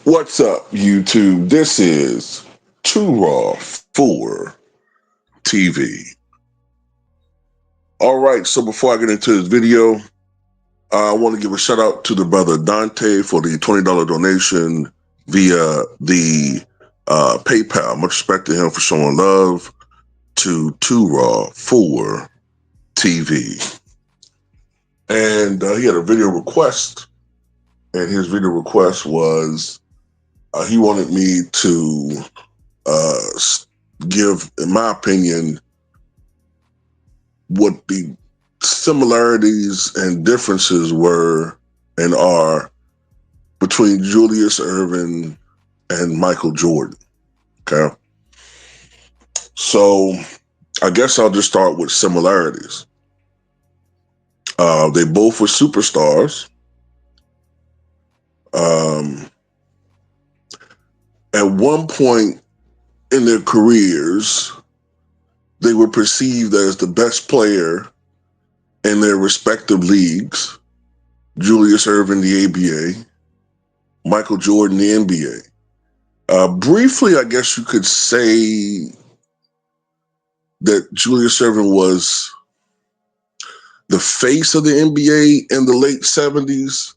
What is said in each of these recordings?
What's up, YouTube? This is Too Raw for TV. All right, so before I get into this video, I want to give a shout out to the brother Dante for the $20 donation via the PayPal. Much respect to him for showing love to Too Raw for TV. And he had a video request, and his video request was he wanted me to give, in my opinion, what the similarities and differences were and are between Julius Erving and Michael Jordan. Okay. So I guess I'll just start with similarities. They both were superstars. At one point in their careers, they were perceived as the best player in their respective leagues. Julius Erving, the ABA, Michael Jordan, the NBA. Briefly, I guess you could say that Julius Erving was the face of the NBA in the late 70s,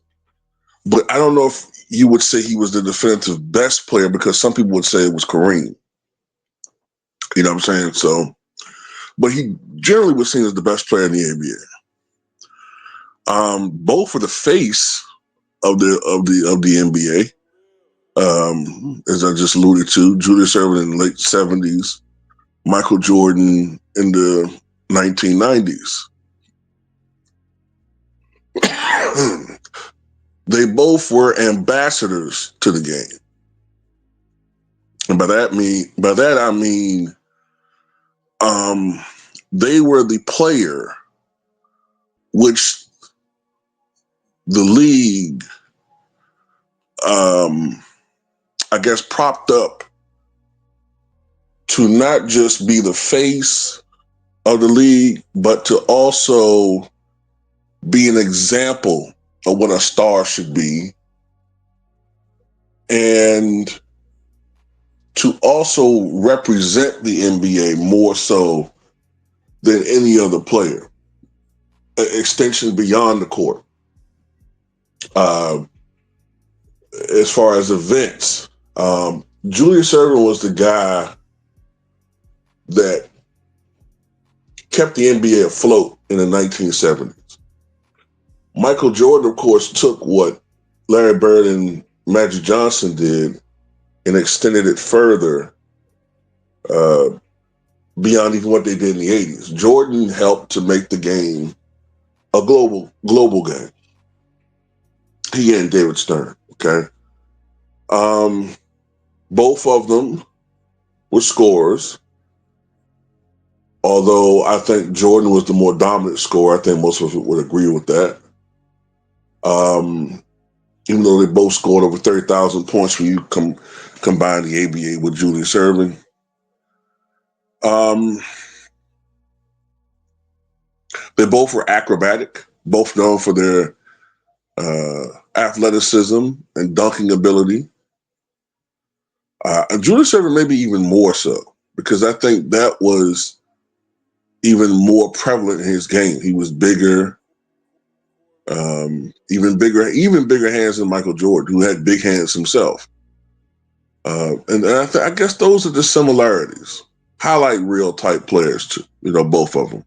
but I don't know if you would say he was the definitive best player, because some people would say it was Kareem. You know what I'm saying? So, but he generally was seen as the best player in the NBA. Both were the face of the NBA, as I just alluded to. Julius Erving in the late 70s, Michael Jordan in the 1990s. They both were ambassadors to the game, and by that I mean they were the player which the league, I guess, propped up to not just be the face of the league, but to also be an example of what a star should be, and to also represent the NBA more so than any other player. Extension beyond the court. As far as events, Julius Erving was the guy that kept the NBA afloat in the 1970s. Michael Jordan, of course, took what Larry Bird and Magic Johnson did and extended it further beyond even what they did in the 80s. Jordan helped to make the game a global game. He and David Stern, okay? Both of them were scorers, although I think Jordan was the more dominant scorer. I think most of us would agree with that. Even though they both scored over 30,000 points when you combine the ABA with Julius Erving. They both were acrobatic, both known for their athleticism and dunking ability. And Julius Erving maybe even more so, because I think that was even more prevalent in his game. He was bigger, even bigger hands than Michael Jordan, who had big hands himself. And I guess those are the similarities. Highlight reel type players too, both of them.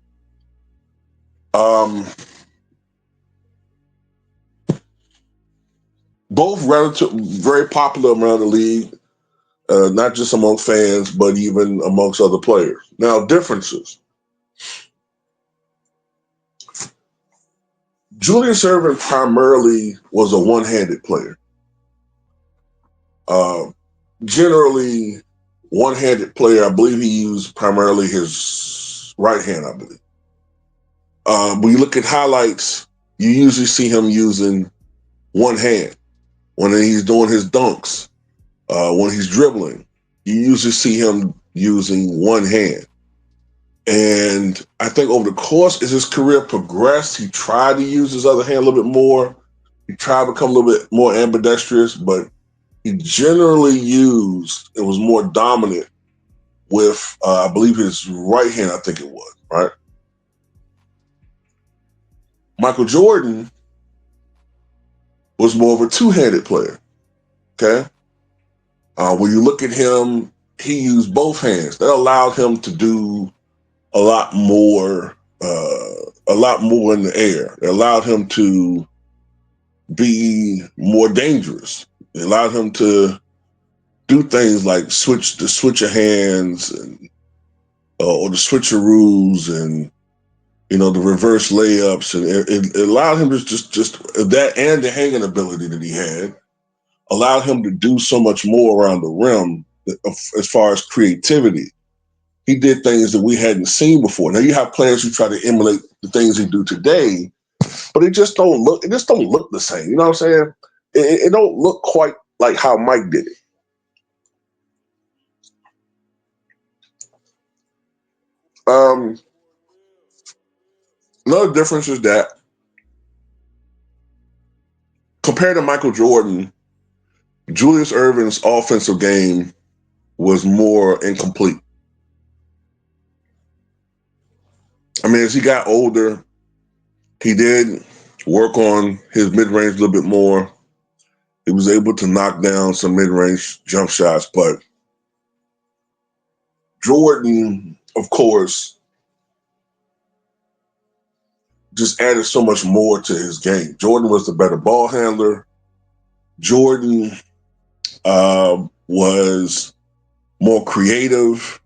Both very popular around the league, not just among fans, but even amongst other players. Now, differences. Julius Erving primarily was a one-handed player. Generally, one-handed player, I believe he used primarily his right hand, I believe. When you look at highlights, you usually see him using one hand. When he's doing his dunks, when he's dribbling, you usually see him using one hand. And I think over the course as his career progressed, he tried to use his other hand a little bit more. He tried to become a little bit more ambidextrous, but he generally used, it was more dominant with, I believe his right hand, I think it was, right? Michael Jordan was more of a two-handed player, okay? When you look at him, he used both hands. That allowed him to do a lot more, in the air. It allowed him to be more dangerous. It allowed him to do things like the switch of hands and or the switcheroos and the reverse layups, and it allowed him to just that, and the hanging ability that he had allowed him to do so much more around the rim as far as creativity. He did things that we hadn't seen before. Now you have players who try to emulate the things he do today, but it just don't look the same. You know what I'm saying? It don't look quite like how Mike did it. Um, Another difference is that compared to Michael Jordan, Julius Erving's offensive game was more incomplete. I mean, as he got older, he did work on his mid-range a little bit more. He was able to knock down some mid-range jump shots, but Jordan, of course, just added so much more to his game. Jordan was the better ball handler. Jordan was more creative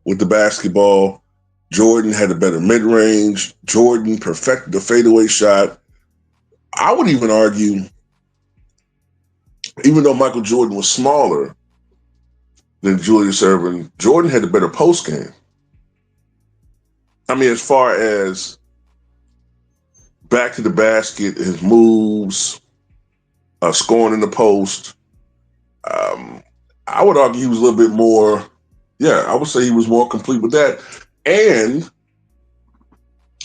with the basketball. Jordan had a better mid-range. Jordan perfected the fadeaway shot. I would even argue, even though Michael Jordan was smaller than Julius Erving, Jordan had a better post game. I mean, as far as back to the basket, his moves, scoring in the post, I would argue he was a little bit more, I would say he was more complete with that. And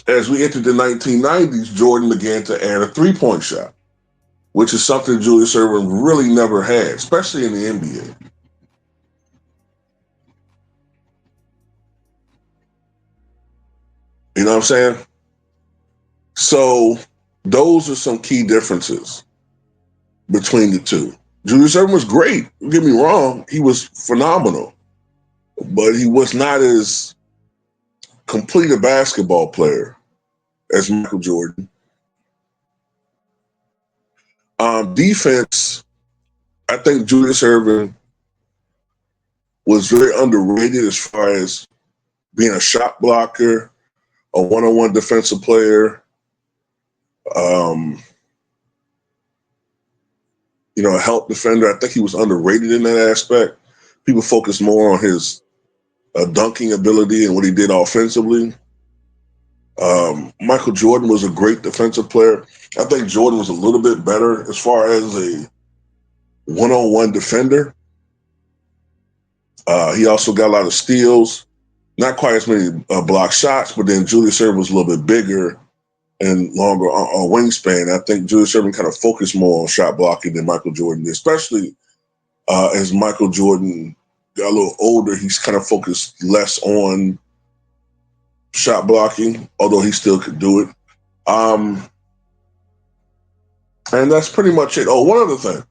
as we entered the 1990s, Jordan began to add a three-point shot, which is something Julius Erving really never had, especially in the NBA. You know what I'm saying? So those are some key differences between the two. Julius Erving was great. Don't get me wrong. He was phenomenal. But he was not as complete a basketball player as Michael Jordan. Defense, I think Julius Erving was very underrated as far as being a shot blocker, a one-on-one defensive player, um, a help defender. I think he was underrated in that aspect. People focus more on his dunking ability and what he did offensively. Michael Jordan was a great defensive player. I think Jordan was a little bit better as far as a one-on-one defender. He also got a lot of steals, not quite as many block shots, but then Julius Erving was a little bit bigger and longer on wingspan. I think Julius Erving kind of focused more on shot blocking than Michael Jordan did, especially as Michael Jordan got a little older. He's kind of focused less on shot blocking, although he still could do it. And that's pretty much it. Oh, one other thing.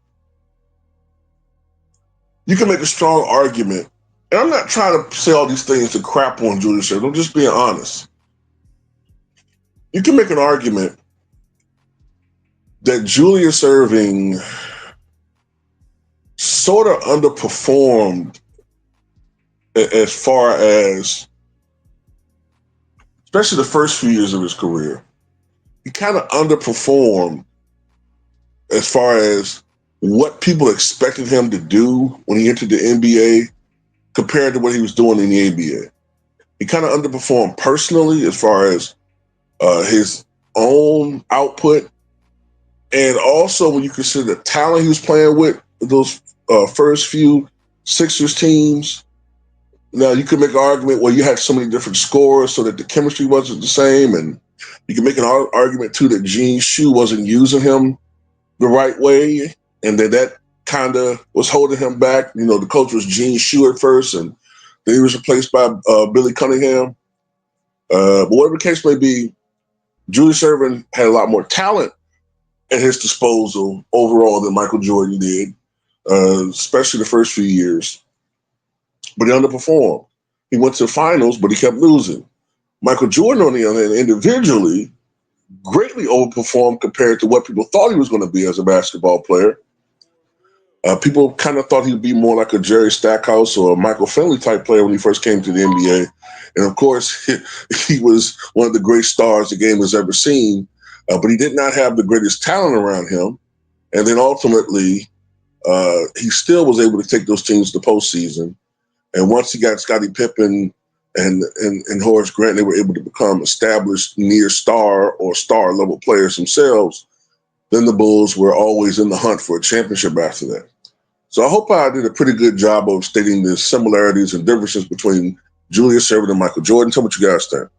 You can make a strong argument, and I'm not trying to say all these things to crap on Julius Erving. I'm just being honest. You can make an argument that Julius Erving sort of underperformed as far as, especially the first few years of his career. He kind of underperformed as far as what people expected him to do when he entered the NBA compared to what he was doing in the ABA. He kind of underperformed personally as far as his own output, and also when you consider the talent he was playing with those first few Sixers teams. Now you could make an argument where you had so many different scorers so that the chemistry wasn't the same, and you can make an argument too that Gene Shue wasn't using him the right way, and that kind of was holding him back. You know, the coach was Gene Shue at first, and then he was replaced by Billy Cunningham. But whatever the case may be, Julius Erving had a lot more talent at his disposal overall than Michael Jordan did, especially the first few years. But he underperformed. He went to the finals, but he kept losing. Michael Jordan, on the other hand, individually, greatly overperformed compared to what people thought he was going to be as a basketball player. People kind of thought he'd be more like a Jerry Stackhouse or a Michael Finley type player when he first came to the NBA. And of course, he was one of the great stars the game has ever seen, but he did not have the greatest talent around him. And then ultimately, he still was able to take those teams to the postseason. And once he got Scottie Pippen and Horace Grant, they were able to become established near star or star level players themselves. Then the Bulls were always in the hunt for a championship after that. So I hope I did a pretty good job of stating the similarities and differences between Julius Erving and Michael Jordan. Tell me what you guys think.